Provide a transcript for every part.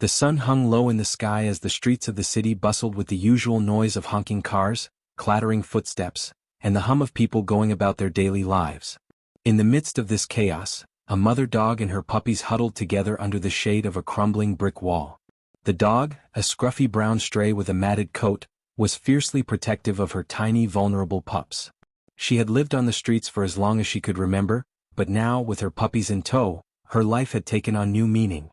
The sun hung low in the sky as the streets of the city bustled with the usual noise of honking cars, clattering footsteps, and the hum of people going about their daily lives. In the midst of this chaos, a mother dog and her puppies huddled together under the shade of a crumbling brick wall. The dog, a scruffy brown stray with a matted coat, was fiercely protective of her tiny vulnerable pups. She had lived on the streets for as long as she could remember, but now, with her puppies in tow, her life had taken on new meaning.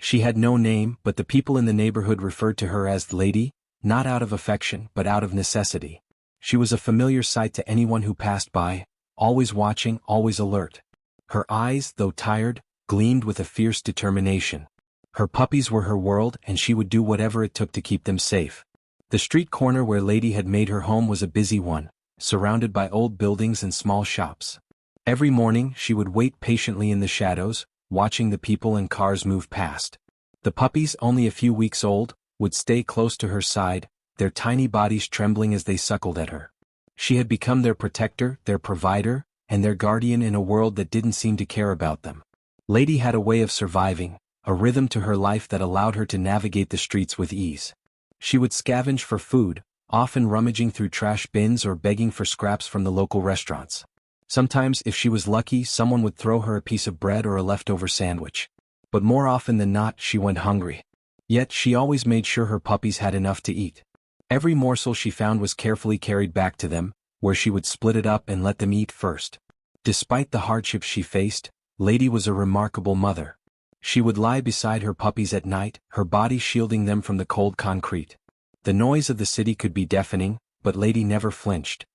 She had no name, but the people in the neighborhood referred to her as Lady, not out of affection but out of necessity. She was a familiar sight to anyone who passed by, always watching, always alert. Her eyes, though tired, gleamed with a fierce determination. Her puppies were her world, and she would do whatever it took to keep them safe. The street corner where Lady had made her home was a busy one, surrounded by old buildings and small shops. Every morning she would wait patiently in the shadows, watching the people and cars move past. The puppies, only a few weeks old, would stay close to her side, their tiny bodies trembling as they suckled at her. She had become their protector, their provider, and their guardian in a world that didn't seem to care about them. Lady had a way of surviving, a rhythm to her life that allowed her to navigate the streets with ease. She would scavenge for food, often rummaging through trash bins or begging for scraps from the local restaurants. Sometimes, if she was lucky, someone would throw her a piece of bread or a leftover sandwich. But more often than not, she went hungry. Yet she always made sure her puppies had enough to eat. Every morsel she found was carefully carried back to them, where she would split it up and let them eat first. Despite the hardships she faced, Lady was a remarkable mother. She would lie beside her puppies at night, her body shielding them from the cold concrete. The noise of the city could be deafening, but Lady never flinched.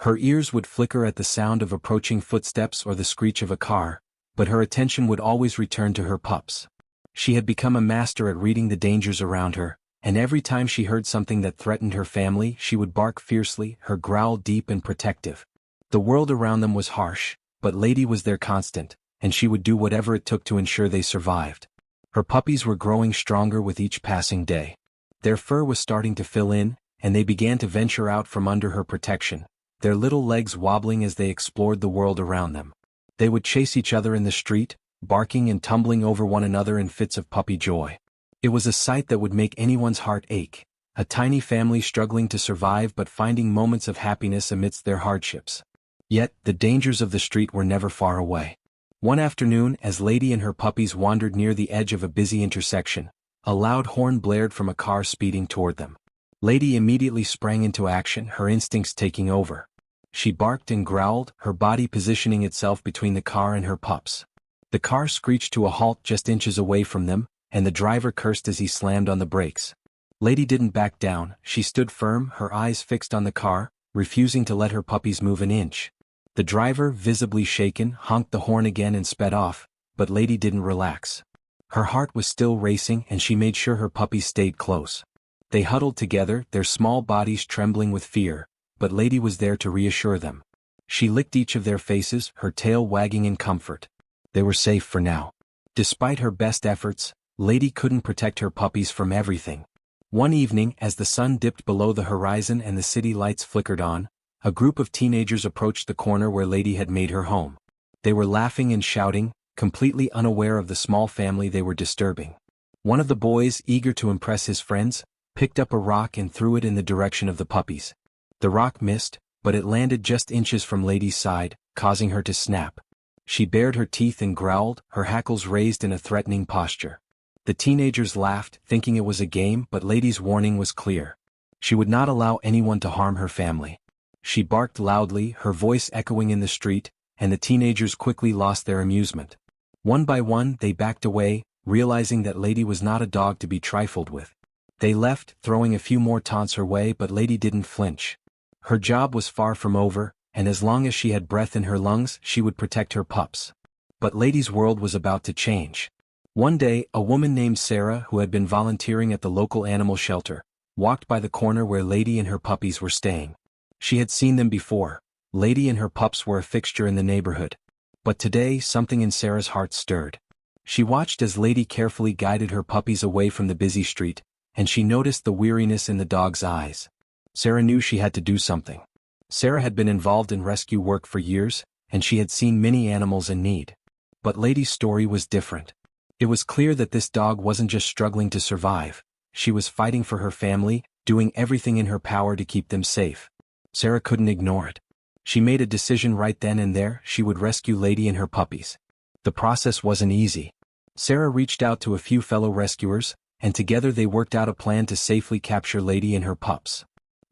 Her ears would flicker at the sound of approaching footsteps or the screech of a car, but her attention would always return to her pups. She had become a master at reading the dangers around her, and every time she heard something that threatened her family, she would bark fiercely, her growl deep and protective. The world around them was harsh, but Lady was their constant, and she would do whatever it took to ensure they survived. Her puppies were growing stronger with each passing day. Their fur was starting to fill in, and they began to venture out from under her protection, their little legs wobbling as they explored the world around them. They would chase each other in the street, barking and tumbling over one another in fits of puppy joy. It was a sight that would make anyone's heart ache, a tiny family struggling to survive but finding moments of happiness amidst their hardships. Yet, the dangers of the street were never far away. One afternoon, as Lady and her puppies wandered near the edge of a busy intersection, a loud horn blared from a car speeding toward them. Lady immediately sprang into action, her instincts taking over. She barked and growled, her body positioning itself between the car and her pups. The car screeched to a halt just inches away from them, and the driver cursed as he slammed on the brakes. Lady didn't back down, she stood firm, her eyes fixed on the car, refusing to let her puppies move an inch. The driver, visibly shaken, honked the horn again and sped off, but Lady didn't relax. Her heart was still racing, and she made sure her puppies stayed close. They huddled together, their small bodies trembling with fear, but Lady was there to reassure them. She licked each of their faces, her tail wagging in comfort. They were safe for now. Despite her best efforts, Lady couldn't protect her puppies from everything. One evening, as the sun dipped below the horizon and the city lights flickered on, a group of teenagers approached the corner where Lady had made her home. They were laughing and shouting, completely unaware of the small family they were disturbing. One of the boys, eager to impress his friends, picked up a rock and threw it in the direction of the puppies. The rock missed, but it landed just inches from Lady's side, causing her to snap. She bared her teeth and growled, her hackles raised in a threatening posture. The teenagers laughed, thinking it was a game, but Lady's warning was clear. She would not allow anyone to harm her family. She barked loudly, her voice echoing in the street, and the teenagers quickly lost their amusement. One by one, they backed away, realizing that Lady was not a dog to be trifled with. They left, throwing a few more taunts her way, but Lady didn't flinch. Her job was far from over, and as long as she had breath in her lungs, she would protect her pups. But Lady's world was about to change. One day, a woman named Sarah, who had been volunteering at the local animal shelter, walked by the corner where Lady and her puppies were staying. She had seen them before. Lady and her pups were a fixture in the neighborhood. But today, something in Sarah's heart stirred. She watched as Lady carefully guided her puppies away from the busy street, and she noticed the weariness in the dog's eyes. Sarah knew she had to do something. Sarah had been involved in rescue work for years, and she had seen many animals in need. But Lady's story was different. It was clear that this dog wasn't just struggling to survive, she was fighting for her family, doing everything in her power to keep them safe. Sarah couldn't ignore it. She made a decision right then and there: she would rescue Lady and her puppies. The process wasn't easy. Sarah reached out to a few fellow rescuers, and together they worked out a plan to safely capture Lady and her pups.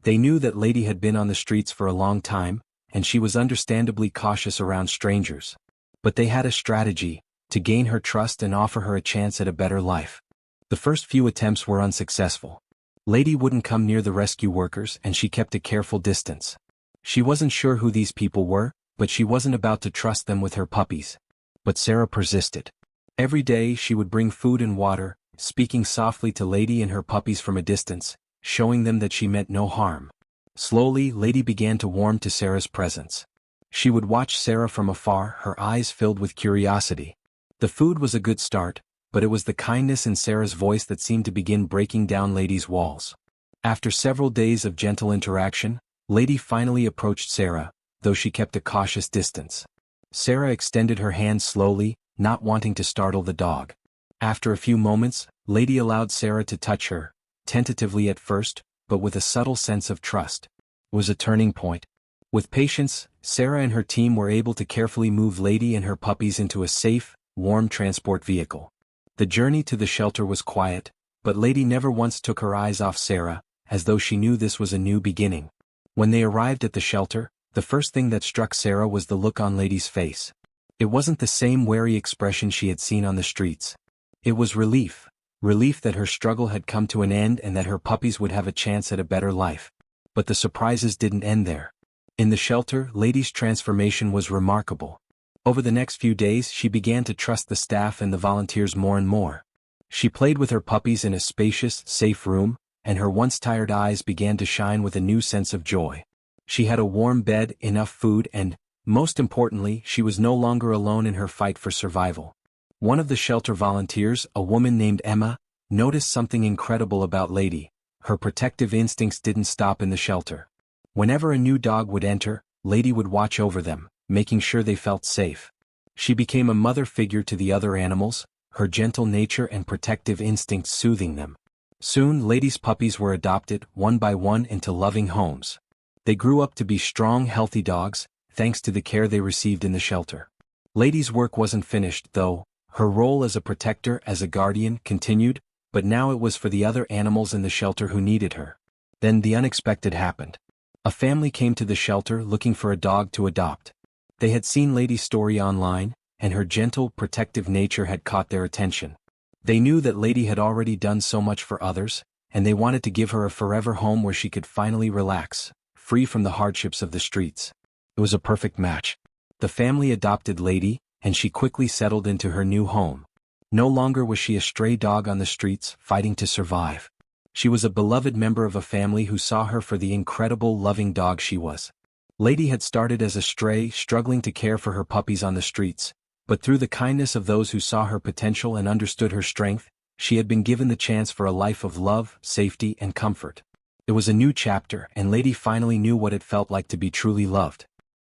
They knew that Lady had been on the streets for a long time, and she was understandably cautious around strangers. But they had a strategy: to gain her trust and offer her a chance at a better life. The first few attempts were unsuccessful. Lady wouldn't come near the rescue workers, and she kept a careful distance. She wasn't sure who these people were, but she wasn't about to trust them with her puppies. But Sarah persisted. Every day she would bring food and water, speaking softly to Lady and her puppies from a distance, showing them that she meant no harm. Slowly, Lady began to warm to Sarah's presence. She would watch Sarah from afar, her eyes filled with curiosity. The food was a good start, but it was the kindness in Sarah's voice that seemed to begin breaking down Lady's walls. After several days of gentle interaction, Lady finally approached Sarah, though she kept a cautious distance. Sarah extended her hand slowly, not wanting to startle the dog. After a few moments, Lady allowed Sarah to touch her, tentatively at first, but with a subtle sense of trust. It was a turning point. With patience, Sarah and her team were able to carefully move Lady and her puppies into a safe, warm transport vehicle. The journey to the shelter was quiet, but Lady never once took her eyes off Sarah, as though she knew this was a new beginning. When they arrived at the shelter, the first thing that struck Sarah was the look on Lady's face. It wasn't the same wary expression she had seen on the streets. It was relief. Relief that her struggle had come to an end and that her puppies would have a chance at a better life. But the surprises didn't end there. In the shelter, Lady's transformation was remarkable. Over the next few days she began to trust the staff and the volunteers more and more. She played with her puppies in a spacious, safe room, and her once tired eyes began to shine with a new sense of joy. She had a warm bed, enough food, and, most importantly, she was no longer alone in her fight for survival. One of the shelter volunteers, a woman named Emma, noticed something incredible about Lady. Her protective instincts didn't stop in the shelter. Whenever a new dog would enter, Lady would watch over them, making sure they felt safe. She became a mother figure to the other animals, her gentle nature and protective instincts soothing them. Soon, Lady's puppies were adopted, one by one, into loving homes. They grew up to be strong, healthy dogs, thanks to the care they received in the shelter. Lady's work wasn't finished, though. Her role as a protector, as a guardian, continued, but now it was for the other animals in the shelter who needed her. Then the unexpected happened. A family came to the shelter looking for a dog to adopt. They had seen Lady's story online, and her gentle, protective nature had caught their attention. They knew that Lady had already done so much for others, and they wanted to give her a forever home where she could finally relax, free from the hardships of the streets. It was a perfect match. The family adopted Lady, and she quickly settled into her new home. No longer was she a stray dog on the streets, fighting to survive. She was a beloved member of a family who saw her for the incredible, loving dog she was. Lady had started as a stray, struggling to care for her puppies on the streets, but through the kindness of those who saw her potential and understood her strength, she had been given the chance for a life of love, safety, and comfort. It was a new chapter, and Lady finally knew what it felt like to be truly loved.